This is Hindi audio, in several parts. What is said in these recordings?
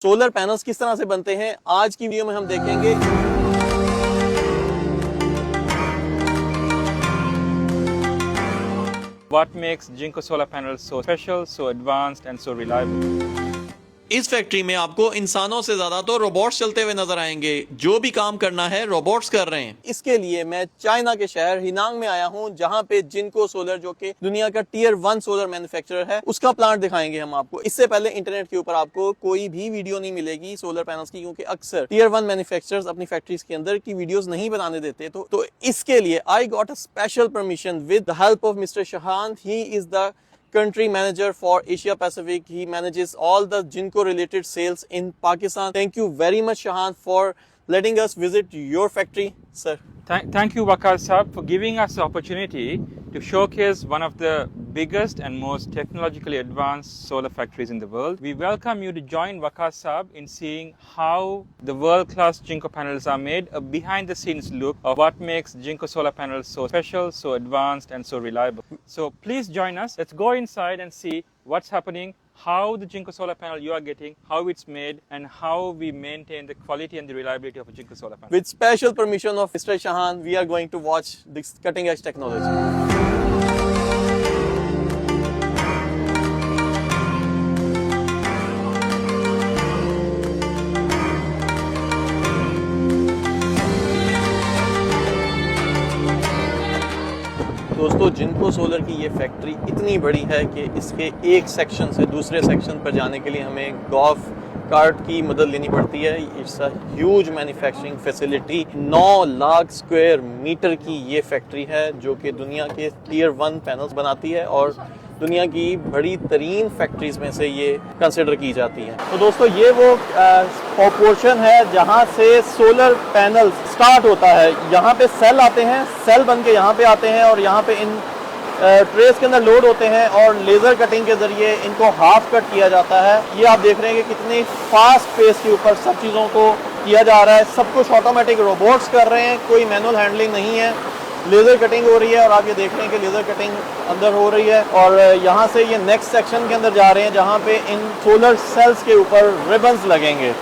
सोलर पैनल्स किस तरह से बनते हैं आज की वीडियो में हम देखेंगे। What makes Jinko solar panels so special, so advanced and so reliable? इस फैक्ट्री में आपको इंसानों से ज्यादा तो रोबोट्स चलते हुए नजर आएंगे। जो भी काम करना है रोबोट्स कर रहे हैं। इसके लिए मैं चाइना के शहर हिनांग में आया हूं, जहां पे जिनको सोलर, जो कि दुनिया का टियर 1 सोलर मैन्युफैक्चरर है, उसका प्लांट दिखाएंगे हम आपको। इससे पहले इंटरनेट के ऊपर आपको कोई भी वीडियो नहीं मिलेगी सोलर पैनल्स की, क्योंकि अक्सर टियर 1 मैन्युफैक्चरर्स अपनी फैक्ट्रीज के अंदर की वीडियोस नहीं बनाने देते। तो इसके लिए I got a special permission with the help of mister Shahan. He is the country manager for Asia Pacific. He manages all the Jinko related sales in Pakistan. Thank you very much, Shahan, for letting us visit your factory, sir. Thank you, Waqar Saab, for giving us the opportunity to showcase one of the biggest and most technologically advanced solar factories in the world. We welcome you to join Waqar Saab in seeing how the world-class Jinko panels are made, a behind-the-scenes look of what makes Jinko solar panels so special, so advanced and so reliable. So please join us. Let's go inside and see what's happening, how the Jinko solar panel you are getting, how it's made, and how we maintain the quality and the reliability of a Jinko solar panel. With special permission of Mr. Shahan, we are going to watch this cutting edge technology. दोस्तों, जिनको सोलर की ये फैक्ट्री इतनी बड़ी है कि इसके एक सेक्शन से दूसरे सेक्शन पर जाने के लिए हमें गोल्फ कार्ट की मदद लेनी पड़ती है। It's a huge manufacturing facility. 9 lakh square metre की ये फैक्ट्री है, जो कि दुनिया के टियर 1 पैनल्स बनाती है और दुनिया की बड़ी तरीन फैक्ट्रीज में से ये कंसिडर की जाती है। तो दोस्तों, ये वो पोर्शन है जहाँ से सोलर पैनल स्टार्ट होता है। यहाँ पे सेल आते हैं, सेल बन के यहाँ पे आते हैं और यहाँ पे इन ट्रेस के अंदर लोड होते हैं और लेज़र कटिंग के ज़रिए इनको हाफ कट किया जाता है। ये आप देख रहे हैं कि कितनी फास्ट पेस के ऊपर सब चीज़ों को किया जा रहा है। सब कुछ ऑटोमेटिक रोबोट्स कर रहे हैं, कोई मैनुअल हैंडलिंग नहीं है। लेज़र कटिंग हो रही है और आप ये देख रहे हैं कि लेज़र कटिंग अंदर हो रही है और यहाँ से ये नेक्स्ट सेक्शन के अंदर जा रहे हैं, जहाँ पे इन सोलर सेल्स के ऊपर रिबन्स लगेंगे।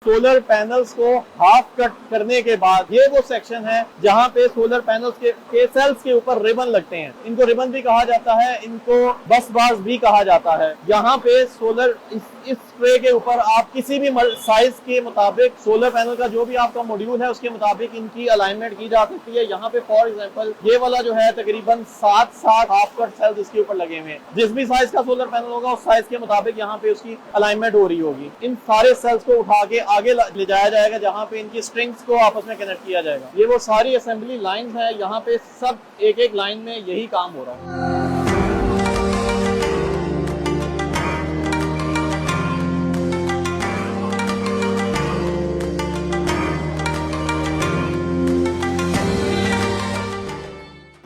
सोलर पैनल्स को हाफ कट करने के बाद ये वो सेक्शन है जहाँ पे सोलर पैनल्स के सेल्स के ऊपर रिबन लगते हैं। इनको रिबन भी कहा जाता है, इनको बस बाज भी कहा जाता है। यहाँ पे सोलर इस ट्रे के ऊपर आप किसी भी साइज के मुताबिक सोलर पैनल का जो भी आपका मॉड्यूल है उसके मुताबिक इनकी अलाइनमेंट की जा सकती है। यहाँ पे फॉर एग्जांपल ये वाला जो है तकरीबन 7 हाफ कट सेल्स इसके ऊपर लगे हुए हैं। जिस भी साइज का सोलर पैनल होगा उस साइज के मुताबिक यहाँ पे उसकी अलाइनमेंट हो रही होगी। इन सारे सेल्स को उठा के आगे ले जाया जाएगा, जहाँ पे इनकी स्ट्रिंग्स को आपस में कनेक्ट किया जाएगा। ये वो सारी असेंबली लाइंस है, यहाँ पे सब एक लाइन में यही काम हो रहा है।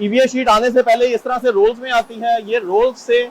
ईवीए शीट आने से पहले इस तरह से रोल्स में आती है। ये रोल्स से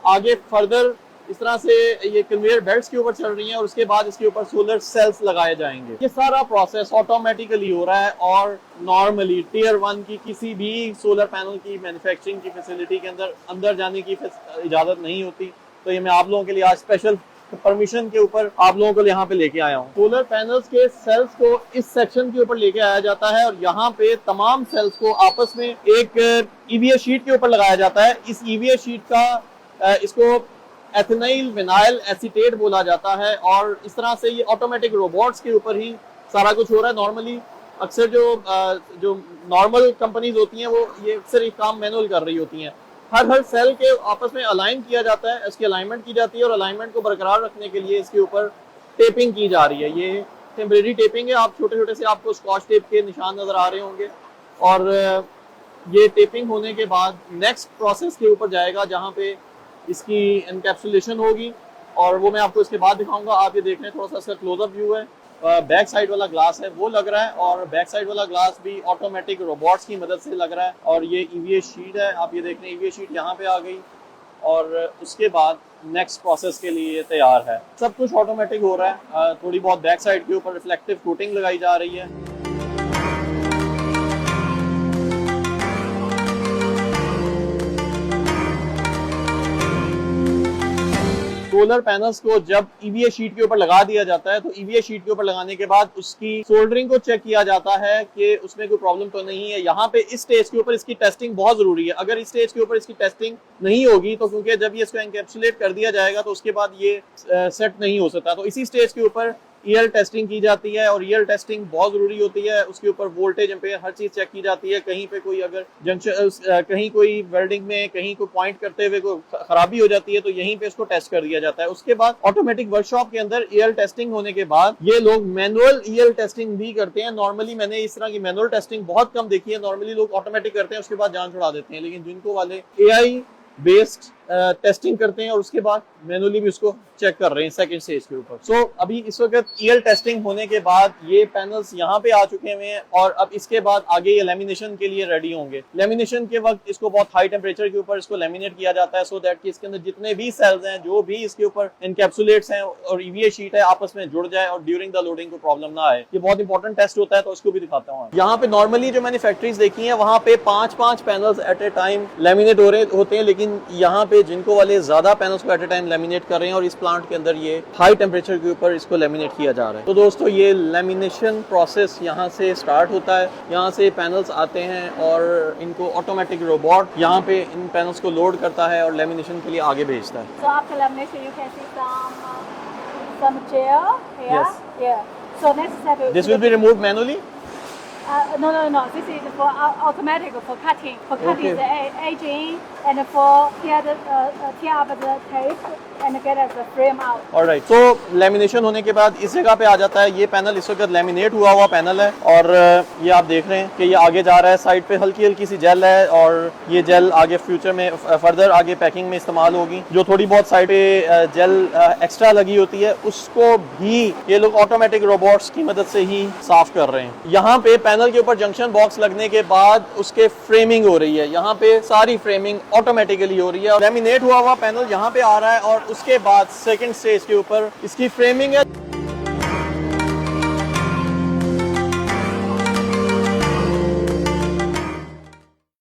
आगे फर्दर इस तरह से ये कन्वेयर बेल्ट्स के ऊपर चल रही हैं और उसके बाद इसके ऊपर सोलर सेल्स लगाए जाएंगे। ये सारा प्रोसेस ऑटोमेटिकली हो रहा है और नॉर्मली टियर 1 की किसी भी सोलर पैनल की मैन्युफैक्चरिंग की फैसिलिटी के अंदर जाने की इजाजत नहीं होती। तो ये मैं आप लोगों के लिए आज स्पेशल परमिशन के ऊपर आप लोगों को यहाँ पे लेके आया हूँ। सोलर पैनल्स के सेल्स को इस सेक्शन के ऊपर लेके आया जाता है और यहाँ पे तमाम सेल्स को आपस में एक ईवीए शीट के ऊपर लगाया जाता है। इस ईवीए शीट का इसको एथेनाइल विनाइल एसीटेट बोला जाता है और इस तरह से ये ऑटोमेटिक रोबोट्स के ऊपर ही सारा कुछ हो रहा है। नॉर्मली अक्सर जो नॉर्मल कंपनीज होती हैं वो ये अक्सर ये काम मैनुअल कर रही होती हैं। हर सेल के आपस में अलाइन किया जाता है, इसकी अलाइनमेंट की जाती है और अलाइनमेंट को बरकरार रखने के लिए इसके ऊपर टेपिंग की जा रही है। ये टेम्परेरी टेपिंग है। आप छोटे से आपको स्कॉच टेप के निशान नजर आ रहे होंगे और ये टेपिंग होने के बाद नेक्स्ट प्रोसेस के ऊपर जाएगा, जहाँ पे इसकी एनकैप्सुलेशन होगी और वो मैं आपको इसके बाद दिखाऊंगा। आप ये देख रहे हैं, थोड़ा सा इसका क्लोजअप व्यू है। बैक साइड वाला ग्लास है वो लग रहा है और बैक साइड वाला ग्लास भी ऑटोमेटिक रोबोट्स की मदद से लग रहा है। और ये ईवीए शीट है, आप ये देख रहे हैं ईवीए शीट यहाँ पे आ गई और उसके बाद नेक्स्ट प्रोसेस के लिए तैयार है। सब कुछ ऑटोमेटिक हो रहा है। थोड़ी बहुत बैक साइड के ऊपर रिफ्लेक्टिव कोटिंग लगाई जा रही है। सोलर पैनल्स को जब ईवीए शीट के ऊपर लगा दिया जाता है तो ईवीए शीट के ऊपर लगाने के बाद उसकी सोल्डरिंग को चेक किया जाता है कि उसमें कोई प्रॉब्लम तो नहीं है। यहाँ पे इस स्टेज के ऊपर इसकी टेस्टिंग बहुत जरूरी है। अगर इस स्टेज के ऊपर इसकी टेस्टिंग नहीं होगी तो क्योंकि जब ये इसको एनकैप्सुलेट कर दिया जाएगा तो उसके बाद ये सेट नहीं हो सकता। तो इसी स्टेज के ऊपर ईएल टेस्टिंग की जाती है और ईएल टेस्टिंग बहुत जरूरी होती है। उसके ऊपर वोल्टेज एम्पेयर हर चीज चेक की जाती है। कहीं पे कोई अगर जंक्शन कहीं कोई वेल्डिंग में कहीं कोई पॉइंट करते हुए कोई खराबी हो जाती है तो यहीं पे इसको टेस्ट कर दिया जाता है। उसके बाद ऑटोमेटिक वर्कशॉप के अंदर ईएल टेस्टिंग होने के बाद ये लोग मैनुअल ईएल टेस्टिंग भी करते हैं। नॉर्मली मैंने इस तरह की मैनुअल टेस्टिंग बहुत कम देखी है। नॉर्मली लोग ऑटोमेटिक करते हैं, उसके बाद जान छुड़ा देते हैं, लेकिन जिनको वाले एआई बेस्ड टेस्टिंग करते हैं और उसके बाद मैनुअली भी उसको चेक कर रहे हैं सेकंड स्टेज के ऊपर। सो अभी इस वक्त ईएल टेस्टिंग होने के बाद ये पैनल्स यहाँ पे आ चुके हुए हैं और अब इसके बाद आगे ये लेमिनेशन के लिए रेडी होंगे। लेमिनेशन के वक्त इसको बहुत हाई टेम्परेचर के ऊपर इसको लेमिनेट किया जाता है सो दैट कि इसके अंदर जितने भी सेल्स हैं जो भी इसके ऊपर एनकैप्सुलेट्स हैं और ईवीए शीट है आपस में जुड़ जाए और ड्यूरिंग द लोडिंग को प्रॉब्लम ना आए। ये बहुत इंपॉर्टेंट टेस्ट होता है तो उसको भी दिखाता हूँ। यहाँ पे नॉर्मली जो मैंने फैक्ट्रीज देखी है वहाँ पे 5-5 panels at a time laminate हो रहे होते हैं, लेकिन यहाँ पे जिनको वाले ज्यादा पैनल्स को एट ए टाइम लेमिनेट कर रहे हैं और इस प्लांट के अंदर ये हाई टेम्परेचर के ऊपर इसको लेमिनेट किया जा रहा है। तो दोस्तों ये लेमिनेशन प्रोसेस यहाँ से स्टार्ट होता है। यहाँ से पैनल्स आते हैं और इनको ऑटोमेटिक रोबोट यहाँ पे इन पैनल्स को लोड करता है और लेमिनेशन के लिए आगे भेजता है। So after lamination, you can see some gel here. Yes. Yeah. So next step. This will be removed manually? No. This is for automatic for cutting. For cutting Okay. the aging and for tear up the tape and get the frame out. Alright. So lamination होने के बाद इस जगह पे आ जाता है। ये पैनल इस वक्त लेमिनेट हुआ पैनल है और ये आप देख रहे हैं कि ये आगे जा रहा है। साइड पे हल्की हल्की सी जेल है और ये जेल आगे फ्यूचर में फर्दर आगे पैकिंग में इस्तेमाल होगी। जो थोड़ी बहुत साइड पे जेल एक्स्ट्रा लगी होती है उसको भी ये लोग ऑटोमेटिक रोबोट्स की मदद से ही साफ कर रहे हैं। यहाँ पे पैनल के ऊपर जंक्शन बॉक्स लगने के बाद उसके फ्रेमिंग हो रही है। यहाँ पे सारी फ्रेमिंग ऑटोमेटिकली हो रही है और लेमिनेट हुआ पैनल यहाँ पे आ रहा है और उसके बाद सेकंड स्टेज के ऊपर इसकी फ्रेमिंग है।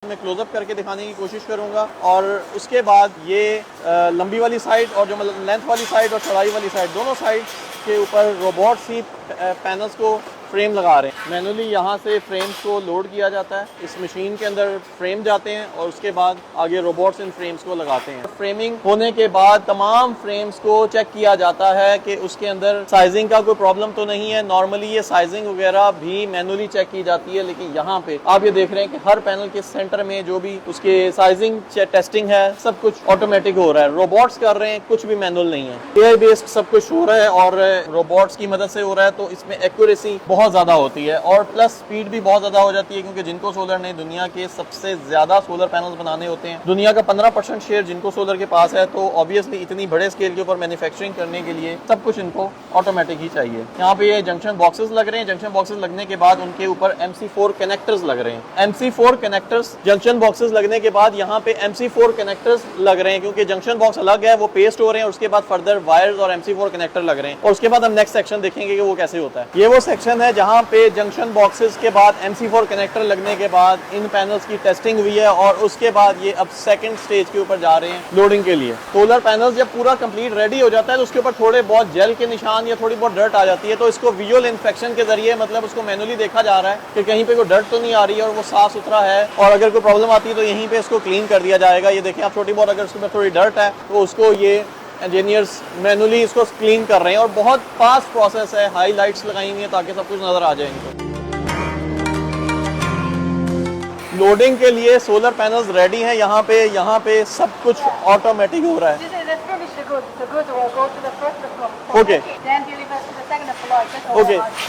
मैं क्लोजअप करके दिखाने की कोशिश करूंगा और उसके बाद ये लंबी वाली साइड और जो लेंथ वाली साइड और चौड़ाई वाली साइड दोनों साइड के ऊपर रोबोट्स ही पैनल्स को फ्रेम लगा रहे हैं। मैनुअली यहाँ से फ्रेम्स को लोड किया जाता है, इस मशीन के अंदर फ्रेम जाते हैं और उसके बाद आगे रोबोट्स इन फ्रेम्स को लगाते हैं। फ्रेमिंग होने के बाद तमाम फ्रेम्स को चेक किया जाता है कि उसके अंदर साइजिंग का कोई प्रॉब्लम तो नहीं है। नॉर्मली ये साइजिंग वगैरह भी मैनुअली चेक की जाती है, लेकिन यहाँ पे आप ये देख रहे हैं कि हर पैनल के सेंटर में जो भी उसके साइजिंग टेस्टिंग है सब कुछ ऑटोमेटिक हो रहा है। रोबोट्स कर रहे हैं, कुछ भी मैनुअल नहीं है। एआई बेस्ड सब कुछ हो रहा है और रोबोट्स की मदद से हो रहा है तो इसमें एक्यूरेसी बहुत ज्यादा होती है और प्लस स्पीड भी बहुत ज्यादा हो जाती है क्योंकि जिनको सोलर ने दुनिया के सबसे ज्यादा सोलर पैनल्स बनाने होते हैं। दुनिया का 15% शेयर जिनको सोलर के पास है तो ऑब्वियसली इतनी बड़े स्केल के ऊपर मैन्युफैक्चरिंग करने के लिए सब कुछ इनको ऑटोमेटिक ही चाहिए। यहाँ पे ये जंक्शन बॉक्सेस लग रहे हैं। जंक्शन बॉक्सेस लगने के बाद उनके ऊपर MC4 कनेक्टर्स लग रहे हैं। MC4 कनेक्टर्स जंक्शन बॉक्सेस लगने के बाद यहाँ पे MC4 कनेक्टर्स लग रहे हैं क्योंकि जंक्शन बॉक्स अलग है, वो पेस्ट हो रहे हैं और उसके बाद फर्दर वायर्स और MC4 कनेक्टर लग रहे हैं और उसके बाद हम नेक्स्ट सेक्शन देखेंगे कि वो कैसे होता है। ये वो सेक्शन है जहाँ पे जंक्शन बॉक्सेस के बाद MC4 कनेक्टर लगने के बाद इन पैनल्स की टेस्टिंग हुई है और उसके बाद ये अब सेकंड स्टेज के ऊपर जा रहे हैं लोडिंग के लिए। सोलर पैनल्स जब पूरा कंप्लीट रेडी हो जाता है तो उसके ऊपर थोड़े बहुत जेल के निशान या थोड़ी बहुत डर्ट आ जाती है तो इसको विजुअल इंस्पेक्शन के जरिए मतलब उसको मैनुअली देखा जा रहा है कि कहीं पे कोई डर्ट तो नहीं आ रही है और वो साफ सुथरा है और अगर कोई प्रॉब्लम आती है तो यहीं पे इसको क्लीन कर दिया जाएगा। ये देखें आप, छोटी बहुत अगर उसके ऊपर थोड़ी डर्ट है तो उसको ये इंजीनियर्स मैनुअली इसको क्लीन कर रहे हैं और बहुत फास्ट प्रोसेस है। हाई लाइट्स लगाई हुई है ताकि सब कुछ नजर आ जाए इनको। लोडिंग के लिए सोलर पैनल्स रेडी हैं। यहाँ पे सब कुछ ऑटोमेटिक हो रहा है। ओके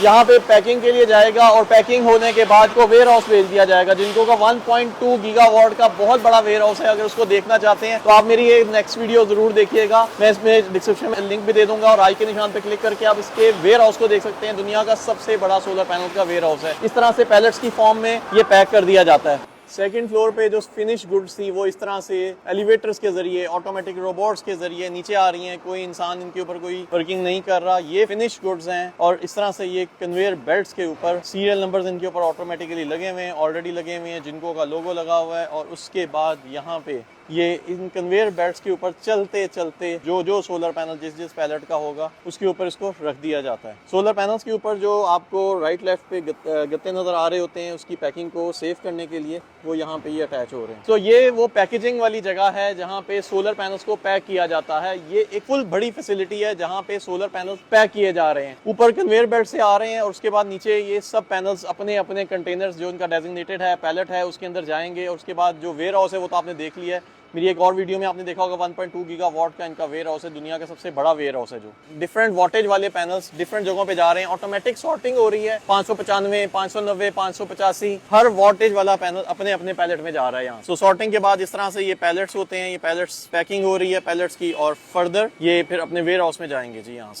यहाँ पे पैकिंग के लिए जाएगा और पैकिंग होने के बाद को वेयर हाउस भेज दिया जाएगा जिनको का 1.2 गीगावाट का बहुत बड़ा वेयर हाउस है। अगर उसको देखना चाहते हैं तो आप मेरी ये नेक्स्ट वीडियो जरूर देखिएगा। मैं इसमें डिस्क्रिप्शन में लिंक भी दे दूंगा और आई के निशान पे क्लिक करके आप इसके वेयर हाउस को देख सकते हैं। दुनिया का सबसे बड़ा सोलर पैनल का वेयर हाउस है। इस तरह से पैलेट्स की फॉर्म में ये पैक कर दिया जाता है। सेकंड फ्लोर पे जो फिनिश गुड्स थी वो इस तरह से एलिवेटर्स के जरिए ऑटोमेटिक रोबोट्स के जरिए नीचे आ रही हैं। कोई इंसान इनके ऊपर कोई वर्किंग नहीं कर रहा। ये फिनिश गुड्स हैं और इस तरह से ये कन्वेयर बेल्ट्स के ऊपर सीरियल नंबर्स इनके ऊपर ऑटोमेटिकली लगे हुए हैं, ऑलरेडी लगे हुए हैं, जिनको का लोगो लगा हुआ है और उसके बाद यहाँ पे ये इन कन्वेयर बेल्ट्स के ऊपर चलते चलते जो सोलर पैनल जिस पैलेट का होगा उसके ऊपर इसको रख दिया जाता है। सोलर पैनल्स के ऊपर जो आपको राइट लेफ्ट पे गत्ते नजर आ रहे होते हैं, उसकी पैकिंग को सेव करने के लिए वो यहाँ पे ये अटैच हो रहे हैं। तो ये वो पैकेजिंग वाली जगह है जहाँ पे सोलर पैनल्स को पैक किया जाता है। ये एक फुल बड़ी फैसिलिटी है जहाँ पे सोलर पैनल्स पैक किए जा रहे हैं। ऊपर कन्वेयर बेल्ट से आ रहे हैं और उसके बाद नीचे ये सब पैनल्स अपने अपने कंटेनर्स जो उनका डेजिग्नेटेड है पैलेट है उसके अंदर जाएंगे और उसके बाद जो वेयर हाउस है वो तो आपने देख लिया है। मेरी एक और वीडियो में आपने देखा होगा 1.2 गीगावाट का इनका वेयर हाउस है, दुनिया का सबसे बड़ा वेयर हाउस है। जो डिफरेंट वाटेज वाले पैनल्स डिफरेंट जगहों पे जा रहे हैं। ऑटोमेटिक सॉर्टिंग हो रही है। 595, 590, 585 हर वाटेज वाला पैनल अपने अपने पैलेट में जा रहा है यहाँ। सो सॉर्टिंग के बाद इस तरह से ये पैलेट्स होते हैं, ये पैलेट्स पैकिंग हो रही है पैलेट्स की और फर्दर ये फिर अपने वेयर हाउस में जाएंगे जी यहाँ से।